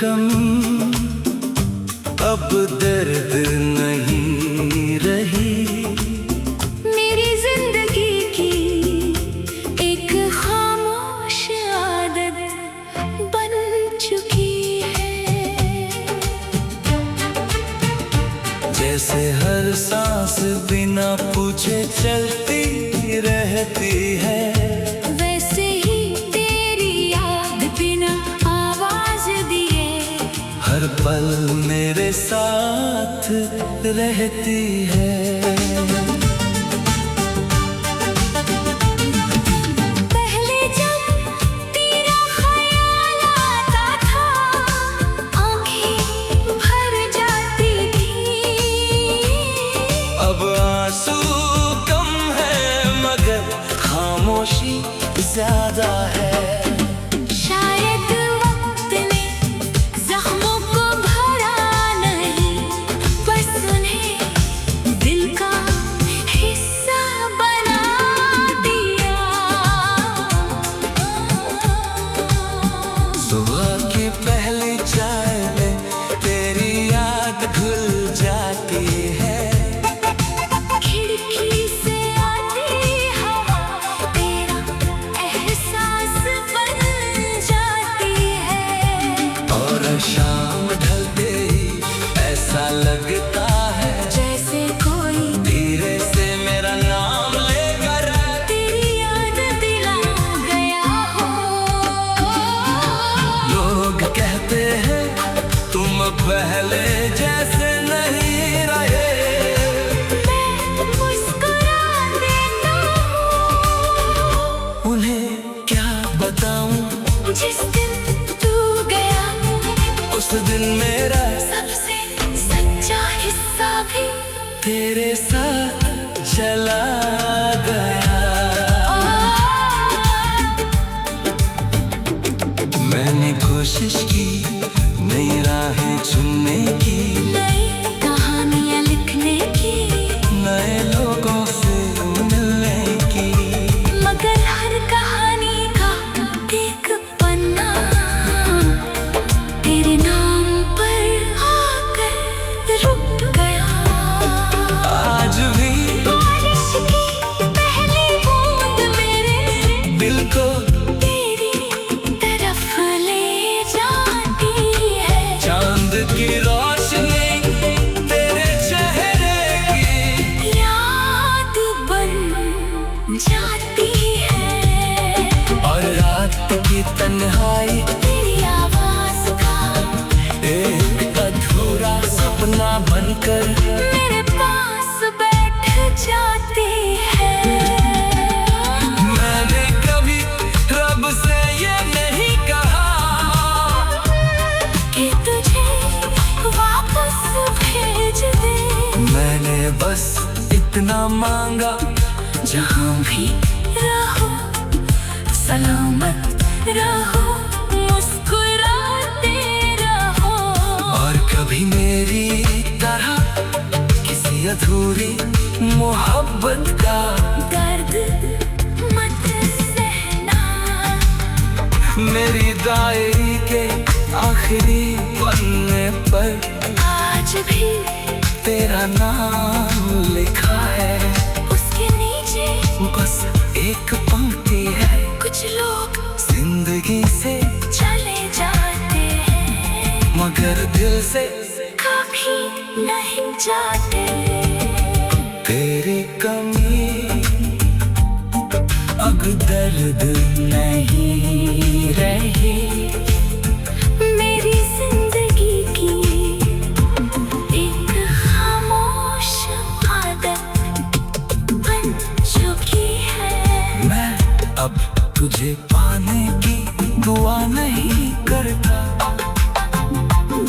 गम अब दर्द नहीं रही। मेरी जिंदगी की एक खामोश आदत बन चुकी है। जैसे हर सांस बिना पूछे चलती रहती है, वैसे ही तेरी याद बिना आवाज दिए हर पल मेरे साथ रहती है। पहले जब तेरा ख्याल आता था, आंखें भर जाती थी। अब आंसू कम है मगर खामोशी ज्यादा है। शायद वक्त ने जख्मों को भरा नहीं, बस उन्हें दिल का हिस्सा बना दिया। सुबह की पहली चाय में तेरी याद घुल जाती है। खिड़की से आती हवा तेरा एहसास बन जाती है। और शाम ढलते ही ऐसा लगता है जैसे कोई धीरे से मेरा नाम लेकर तेरी याद दिला गया हो। लोग कहते हैं तुम पहले जैसे नहीं रहे। मैं मुस्कुरा देता हूँ, उन्हें क्या बताऊं जिस दिन तू गया उस दिन मेरा सबसे सच्चा हिस्सा भी तेरे साथ चला गया। मैंने कोशिश की नई राहें चुनने की, नई कहानियाँ लिखने की, नए लोगों से मिलने की, मगर हर कहानी का एक पन्ना तेरे नाम पर आकर रुक गया। आज भी बारिश की पहली बूंद मेरे दिल को तेरी तरफ ले जाती है। चांद की रोशनी तेरे चेहरे की याद बन जाती है। और रात की तन्हाई तेरी आवाज का एक अधूरा सपना बनकर मेरे पास बैठ जाती है। मैंने कभी रब से ये नहीं कहा कि तुझे वापस भेज दे। मैंने बस इतना मांगा जहाँ भी रहो सलामत रहो, मुस्कुराते रहो। और कभी मेरी तरह किसी अधूरी मोहब्बत का दर्द मत सहना। मेरी डायरी के आखिरी पन्ने पर आज भी तेरा नाम लिखा है। उसके नीचे बस एक पंक्ति है, कुछ लोग जिंदगी से चले जाते हैं, मगर दिल से कभी नहीं जाते। तेरी कमी अब दर्द नहीं रही। मेरी जिंदगी की एक खामोश आदत बन चुकी है। मैं अब तुझे पाने की दुआ नहीं करता,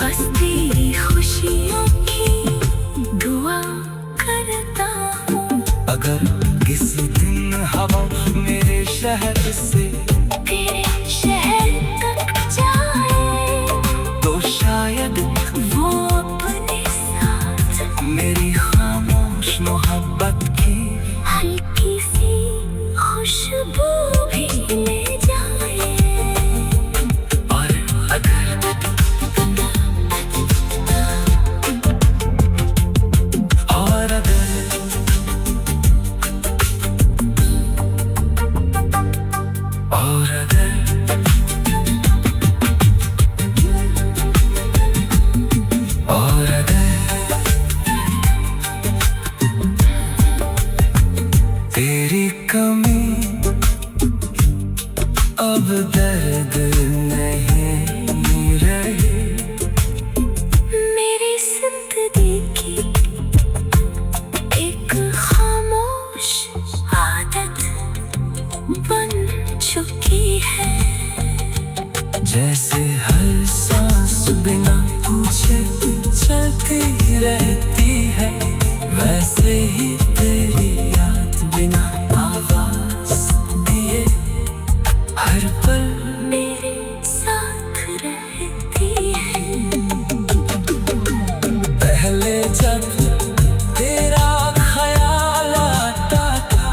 बस तेरी खुशियों की दुआ करता हूँ। अगर किसी दिन हवा मेरे शहर से तेरे शहर तक जाए तो शायद वो अपने साथ मेरी खामोश मोहब्बत की हल्की सी खुशबू भी ले जाए। और अगर अगर तेरी कमी अब दर्द नहीं रही, मेरी जिंदगी की एक खामोश आदत बन चुकी है। जैसे हर सांस बिना पूछे चलती रहती है, वैसे ही तेरी याद बिना आवाज दिए हर पल मेरे साथ रहती है। पहले जब तेरा ख्याल आता था,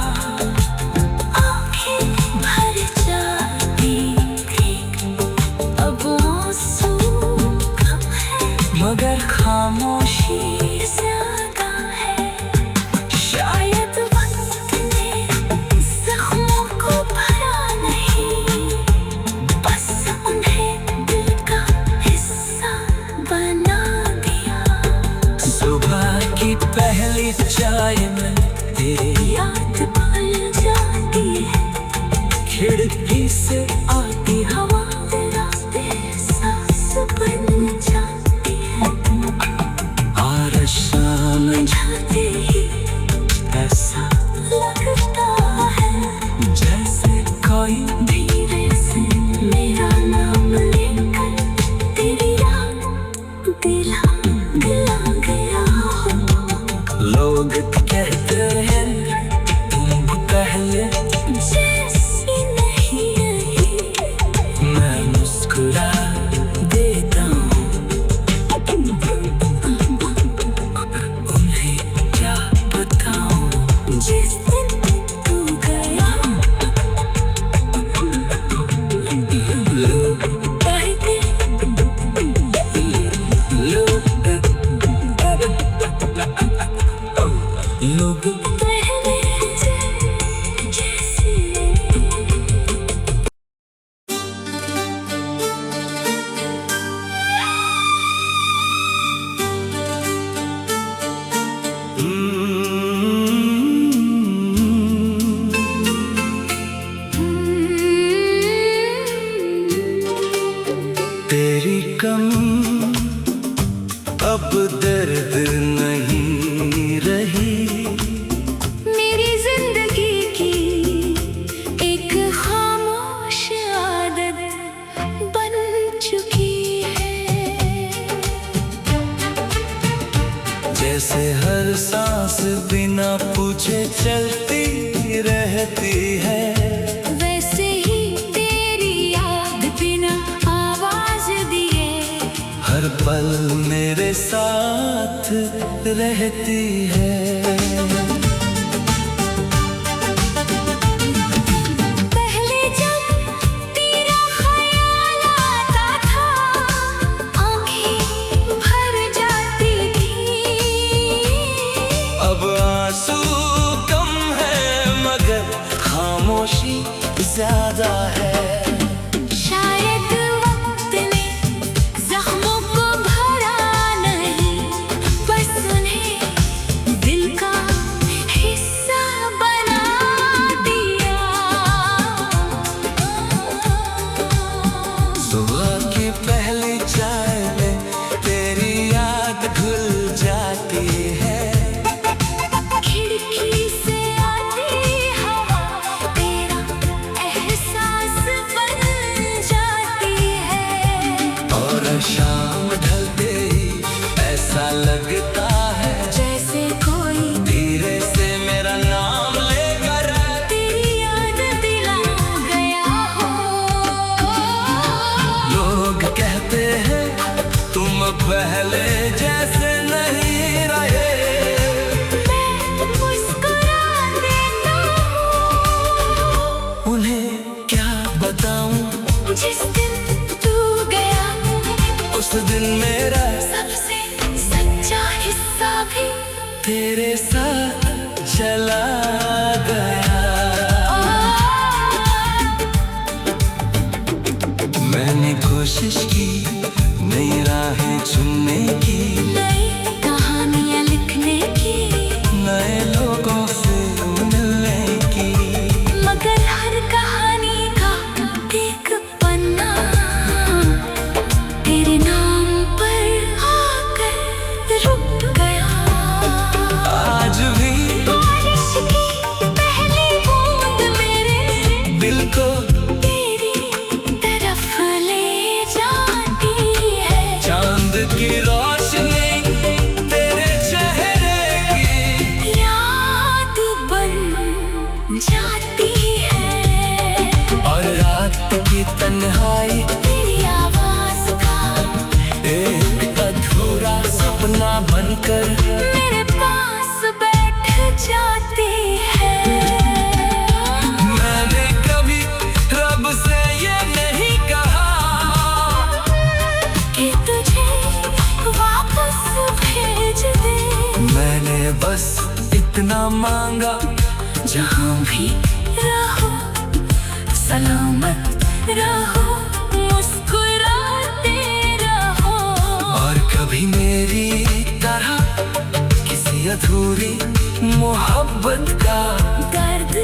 आंखें भर जाती थी, अब आंसू कम है मगर खामोशी ज्यादा है। शायद वक्त ने जख्मों को भरा नहीं, बस उन्हें दिल का हिस्सा बना दिया। सुबह की पहली चाय में तेरी याद भूल जाती है, खिड़की से आती हवा रास्ते सांस बन जाती है। और शाम जाते ही ऐसा लगता है जैसे कोई धीरे से मेरा नाम लेकर तेरी याद दिला गया हो। लोग कहते हैं तुम पहले जैसी नहीं रही, मैं मुस्कुरा देता हूँ, उन्हें क्या बताऊँ। जिस दिन तू गया लोग कहते लोग पहले जैसी तेरी कमी अब दर्द नहीं रही, मेरी जिंदगी की एक खामोश आदत बन चुकी है। जैसे हर सांस बिना पूछे चलती रहती है, वैसे ही तेरी याद बिना आवाज दिए हर पल मेरे साथ रहती है। पहले जब तेरा ख्याल आता था, आंखें भर जाती थी, अब आंसू कम है मगर खामोशी ज्यादा है। शायद वक्त ने जख्मों को भरा नहीं, बस उन्हें दिल का हिस्सा बना दिया। सुबह की पहली चाय में तेरी याद घुल जाती है, खिड़की से आती हवा तेरा एहसास बन जाती है। और शाम ढलते ही ऐसा लगता है जैसे कोई धीरे से मेरा नाम लेकर तेरी याद दिला गया हो। लोग कहते हैं तुम पहले जैसे नहीं रहे, मैं मुस्कुरा देता हूँ, उन्हें क्या बताऊं। जिस दिन तू गया उस दिन मेरा सबसे सच्चा हिस्सा भी तेरे साथ चला गया। मैंने कोशिश की नई राहें चुनने की, नई कहानियाँ लिखने की, नए लोगों से मिलने की, मगर हर कहानी का एक पन्ना तेरे नाम पर आकर रुक गया। आज भी बारिश की पहली बूंद मेरे दिल को तेरी तरफ ले जाती है। चांद की रोशनी तेरे चेहरे की याद बन जाती है, और रात की तन्हाई तेरी आवाज का एक अधूरा सपना बनकर मेरे पास बैठ जाती है। मैंने कभी रब से ये नहीं कहा कि तुझे वापस भेज दे, मैंने बस इतना मांगा जहाँ भी रहो सलामत रहो, मुस्कुराते रहो। और कभी मेरी तरह किसी अधूरी मोहब्बत का दर्द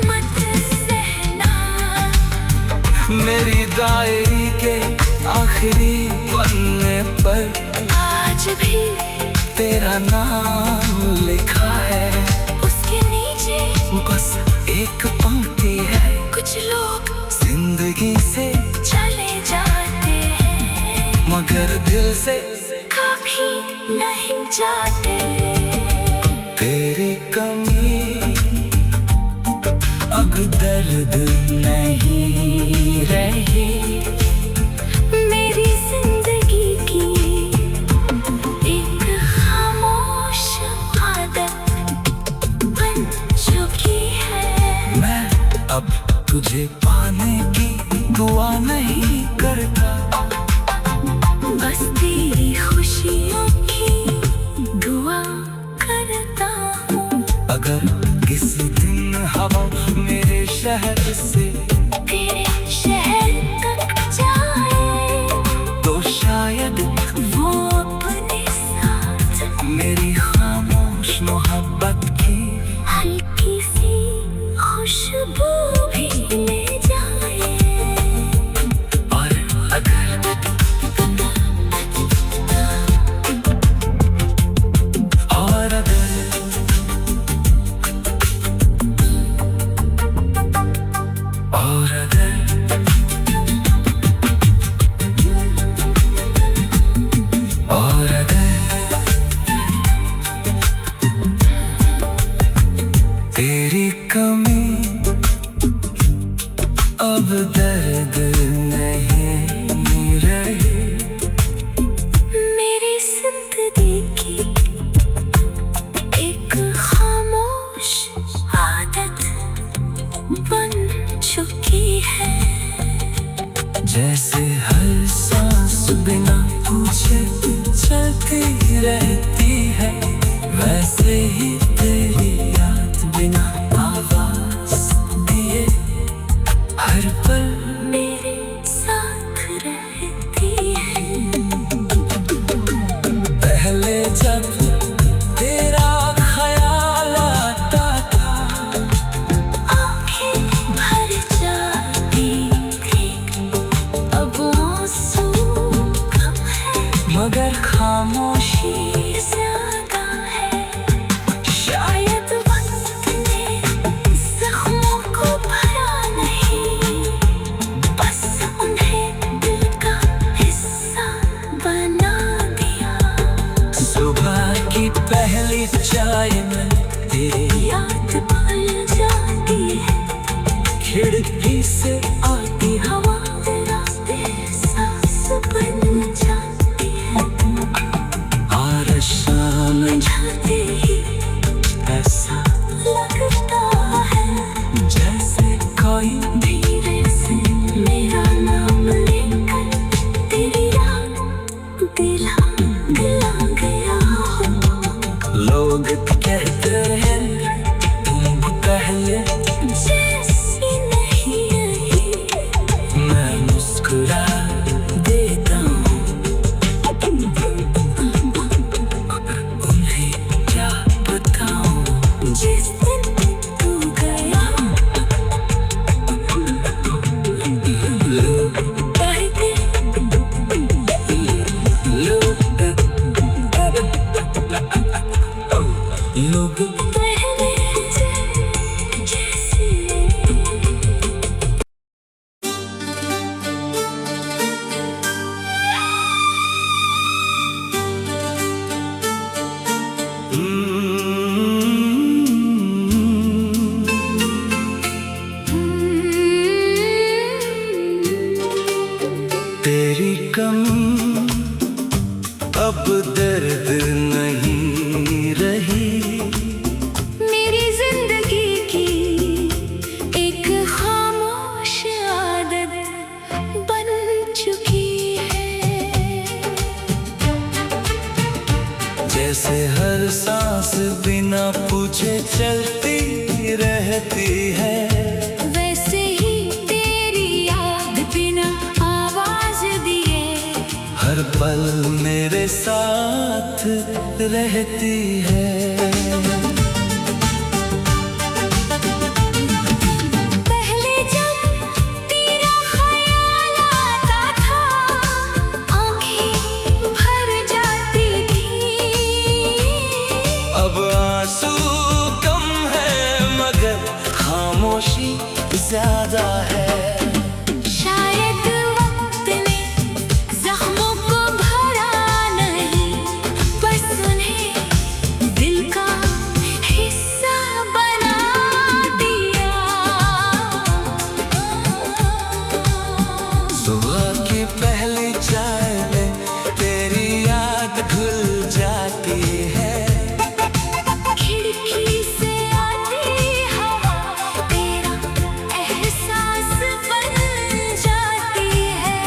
मत सहना, मेरी डायरी के आखिरी पन्ने पर आज भी तेरा नाम लिखा है। उसके नीचे बस एक पंक्ति है, कुछ लोग जिंदगी से चले जाते हैं, मगर दिल से कभी नहीं जाते। तेरी कमी अब दर्द नहीं रही, मेरी जिंदगी की एक खामोश आदत बन चुकी है। मैं अब तुझे पाने की दुआ नहीं करता, बस तेरी खुशियों की दुआ करता हूँ। अगर किसी दिन हवा मेरे शहर से तेरे शहर तक जाए तो शायद वो अपने साथ मेरी खामोश मोहब्बत की हल्की सी खुशबू भी ले जाए। और अगर और अगर और अगर और अगर तेरी कमी अब दर्द नहीं रही, मेरी जिंदगी की एक खामोश आदत बन चुकी है। जैसे हर सांस बिना पूछे चलती रहती है, वैसे ही तेरी याद बिना आवाज दिए हर पल मेरे साथ रहती है। पहले जब तेरा ख्याल आता था, आंखें भर जाती थी, अब आंसू कम है, मगर खामोशी ज्यादा है। शायद वक्त ने जख्मों को भरा नहीं, कम, अब दर्द नहीं रही। मेरी जिंदगी की एक खामोश आदत बन चुकी है। जैसे हर सांस बिना पूछे चलती रहती है, वैसे ही तेरी याद बिना आवाज दिए हर पल मेरे साथ रहती है। पहले जब तेरा ख्याल आता था, आंखें भर जाती थी। अब आंसू कम है मगर खामोशी ज्यादा है। शायद वक्त ने जख्मों को भरा नहीं, बस उन्हें दिल का हिस्सा बना दिया। सुबह की पहली चाय में तेरी याद घुल जाती है। खिड़की से आती हवा तेरा एहसास बन जाती है।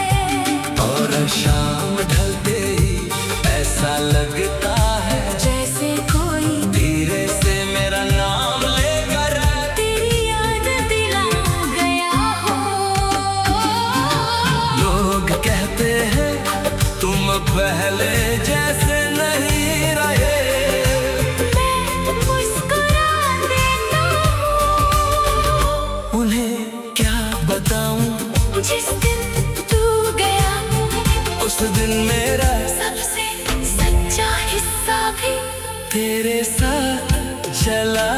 और शाम ढलते ही ऐसा लगता है जैसे कोई धीरे से मेरा नाम लेकर तेरी याद दिला गया हो। लोग कहते हैं तुम पहले जैसे नहीं रहे। मैं मुस्कुरा देता हूँ, उन्हें क्या बताऊं, जिस दिन तू गया उस दिन मेरा सबसे सच्चा हिस्सा भी तेरे साथ चला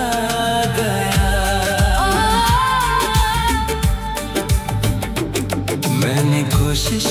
गया। मैंने कोशिश